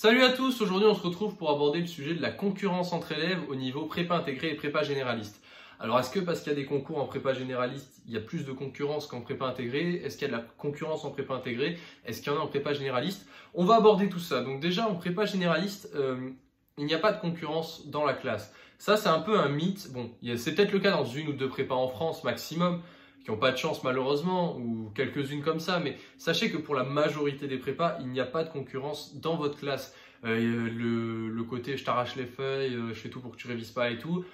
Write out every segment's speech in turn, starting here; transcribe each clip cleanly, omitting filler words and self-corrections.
Salut à tous, aujourd'hui on se retrouve pour aborder le sujet de la concurrence entre élèves au niveau prépa intégré et prépa généraliste. Alors est-ce que parce qu'il y a des concours en prépa généraliste, il y a plus de concurrence qu'en prépa intégrée? Est-ce qu'il y a de la concurrence en prépa intégrée? Est-ce qu'il y en a en prépa généraliste? On va aborder tout ça. Donc déjà en prépa généraliste, il n'y a pas de concurrence dans la classe. Ça c'est un peu un mythe. Bon, c'est peut-être le cas dans une ou deux prépas en France maximum, qui n'ont pas de chance malheureusement, ou quelques-unes comme ça, mais sachez que pour la majorité des prépas, il n'y a pas de concurrence dans votre classe. Le côté je t'arrache les feuilles, je fais tout pour que tu révises pas et tout,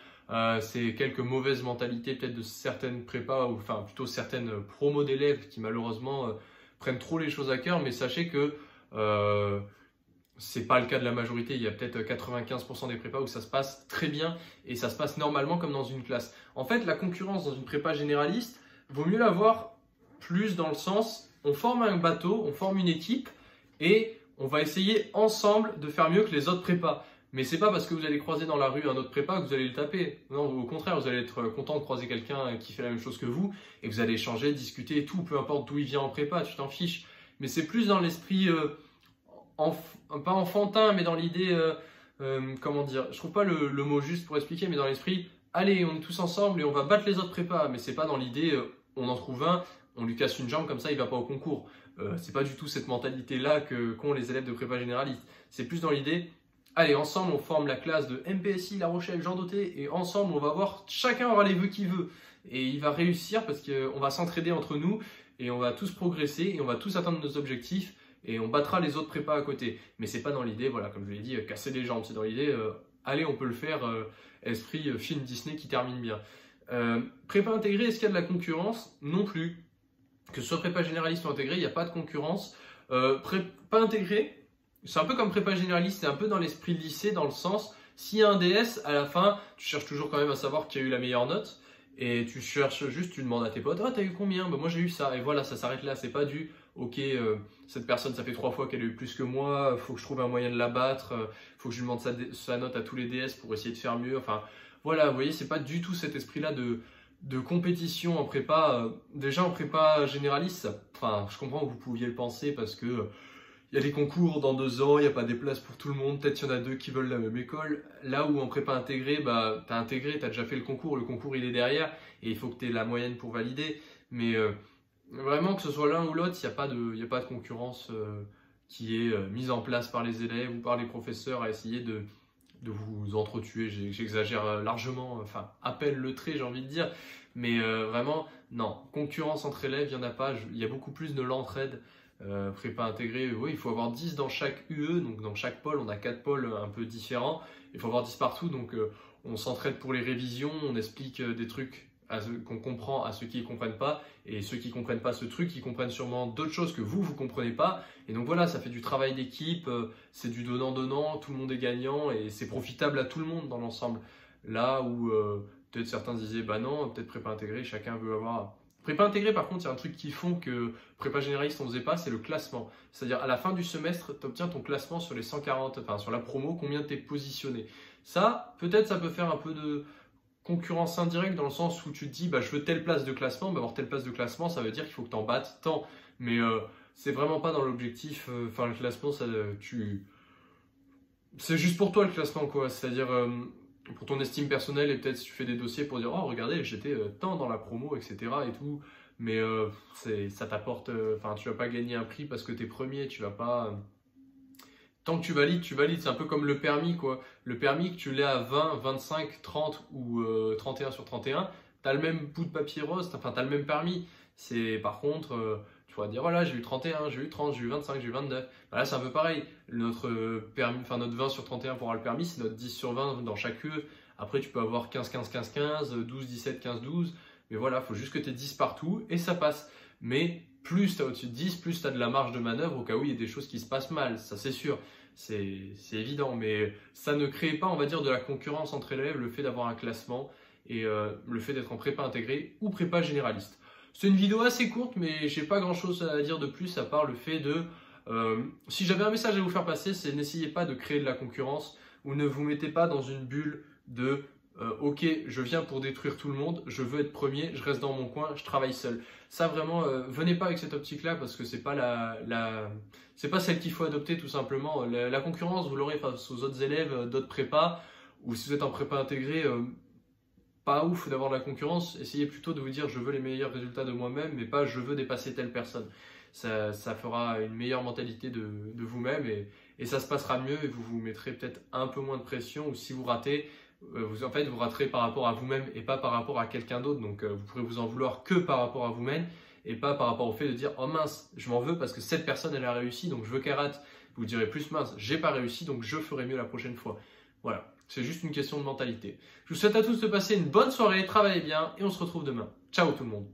c'est quelques mauvaises mentalités peut-être de certaines prépas, ou enfin plutôt certaines promos d'élèves qui malheureusement prennent trop les choses à cœur, mais sachez que c'est pas le cas de la majorité. Il y a peut-être 95% des prépas où ça se passe très bien et ça se passe normalement comme dans une classe. En fait, la concurrence dans une prépa généraliste, vaut mieux l'avoir plus dans le sens, on forme un bateau, on forme une équipe et on va essayer ensemble de faire mieux que les autres prépas. Mais c'est pas parce que vous allez croiser dans la rue un autre prépa que vous allez le taper. Non, au contraire, vous allez être content de croiser quelqu'un qui fait la même chose que vous et vous allez échanger, discuter et tout, peu importe d'où il vient en prépa, tu t'en fiches. Mais c'est plus dans l'esprit, pas enfantin, mais dans l'idée, comment dire, je trouve pas le mot juste pour expliquer, mais dans l'esprit, allez, on est tous ensemble et on va battre les autres prépas. Mais c'est pas dans l'idée, on en trouve un, on lui casse une jambe comme ça, il va pas au concours. C'est pas du tout cette mentalité-là qu'ont les élèves de prépa généraliste. C'est plus dans l'idée, allez, ensemble, on forme la classe de MPSI, La Rochelle, Jean Doté, et ensemble, on va voir, chacun aura les vœux qu'il veut. Et il va réussir parce qu'on va s'entraider entre nous, et on va tous progresser, et on va tous atteindre nos objectifs, et on battra les autres prépas à côté. Mais c'est pas dans l'idée, voilà, comme je l'ai dit, casser les jambes. C'est dans l'idée, allez, on peut le faire, esprit film Disney qui termine bien. Prépa intégrée, est-ce qu'il y a de la concurrence? Non plus. Que ce soit prépa généraliste ou intégrée, il n'y a pas de concurrence. Prépa intégrée, c'est un peu comme prépa généraliste, c'est un peu dans l'esprit de lycée, dans le sens, s'il y a un DS, à la fin, tu cherches toujours quand même à savoir qui a eu la meilleure note, et tu cherches juste, tu demandes à tes potes, ah, t'as eu combien? Bah, moi j'ai eu ça, et voilà, ça s'arrête là, c'est pas du, ok, cette personne, ça fait 3 fois qu'elle a eu plus que moi, faut que je trouve un moyen de la battre, faut que je lui demande sa note à tous les DS pour essayer de faire mieux, enfin, voilà, vous voyez, c'est pas du tout cet esprit-là de compétition en prépa. Déjà en prépa généraliste, enfin, je comprends que vous pouviez le penser parce que il y a des concours dans 2 ans, il n'y a pas des places pour tout le monde, peut-être qu'il y en a 2 qui veulent la même école. Là où en prépa intégrée, bah, tu as intégré, tu as déjà fait le concours il est derrière et il faut que tu aies la moyenne pour valider. Mais vraiment que ce soit l'un ou l'autre, il n'y a pas de concurrence qui est mise en place par les élèves ou par les professeurs à essayer de vous entretuer. J'exagère largement, enfin à peine le trait, j'ai envie de dire, mais vraiment non, concurrence entre élèves, il n'y en a pas. Il y a beaucoup plus de l'entraide. Prépa intégrée, oui, il faut avoir 10 dans chaque UE, donc dans chaque pôle, on a 4 pôles un peu différents, il faut avoir 10 partout, donc on s'entraide pour les révisions, on explique des trucs qu'on comprend à ceux qui ne comprennent pas, et ceux qui ne comprennent pas ce truc, ils comprennent sûrement d'autres choses que vous ne comprenez pas, et donc voilà, ça fait du travail d'équipe, c'est du donnant-donnant, tout le monde est gagnant, et c'est profitable à tout le monde dans l'ensemble. Là où peut-être certains disaient, bah non, peut-être prépa intégrée, chacun veut avoir... Prépa intégrée, par contre, il y a un truc qui font que prépa généraliste, on ne faisait pas, c'est le classement. C'est-à-dire, à la fin du semestre, tu obtiens ton classement sur les 140, enfin sur la promo, combien tu es positionné. Ça, peut-être, ça peut faire un peu de concurrence indirecte dans le sens où tu te dis, bah, je veux telle place de classement, bah, avoir telle place de classement, ça veut dire qu'il faut que tu en battes tant. Mais c'est vraiment pas dans l'objectif, enfin le classement, ça, c'est juste pour toi le classement, quoi. C'est-à-dire... pour ton estime personnelle et peut-être si tu fais des dossiers pour dire oh regardez j'étais tant dans la promo etc et tout, mais ça t'apporte, enfin tu vas pas gagner un prix parce que t'es premier, tu vas pas, tant que tu valides, c'est un peu comme le permis quoi, le permis que tu l'aies à 20, 25, 30 ou 31 sur 31, t'as le même bout de papier rose, enfin t'as le même permis, c'est par contre tu pourras dire voilà j'ai eu 31, j'ai eu 30, j'ai eu 25, j'ai eu 22. Ben là c'est un peu pareil. Notre permis, enfin notre 20 sur 31 pour avoir le permis, c'est notre 10 sur 20 dans chaque UE. Après tu peux avoir 15, 15, 15, 15, 12, 17, 15, 12. Mais voilà, il faut juste que tu aies 10 partout et ça passe. Mais plus tu as au-dessus de 10, plus tu as de la marge de manœuvre au cas où il y a des choses qui se passent mal. Ça c'est sûr, c'est évident. Mais ça ne crée pas, on va dire, de la concurrence entre élèves, le fait d'avoir un classement et le fait d'être en prépa intégrée ou prépa généraliste. C'est une vidéo assez courte, mais j'ai pas grand chose à dire de plus à part le fait de... si j'avais un message à vous faire passer, c'est n'essayez pas de créer de la concurrence ou ne vous mettez pas dans une bulle de ok, je viens pour détruire tout le monde, je veux être premier, je reste dans mon coin, je travaille seul. Ça vraiment, venez pas avec cette optique-là parce que c'est pas c'est pas celle qu'il faut adopter tout simplement. La concurrence, vous l'aurez face aux autres élèves d'autres prépas, ou si vous êtes en prépa intégrée, pas ouf d'avoir de la concurrence. Essayez plutôt de vous dire je veux les meilleurs résultats de moi-même, mais pas je veux dépasser telle personne. Ça fera une meilleure mentalité de vous-même et ça se passera mieux et vous vous mettrez peut-être un peu moins de pression, ou si vous ratez, en fait, vous raterez par rapport à vous-même et pas par rapport à quelqu'un d'autre. Donc, vous pourrez vous en vouloir que par rapport à vous-même et pas par rapport au fait de dire oh mince, je m'en veux parce que cette personne elle a réussi, donc je veux qu'elle rate. Vous direz plus mince, j'ai pas réussi, donc je ferai mieux la prochaine fois. Voilà, c'est juste une question de mentalité. Je vous souhaite à tous de passer une bonne soirée, travaillez bien et on se retrouve demain. Ciao tout le monde.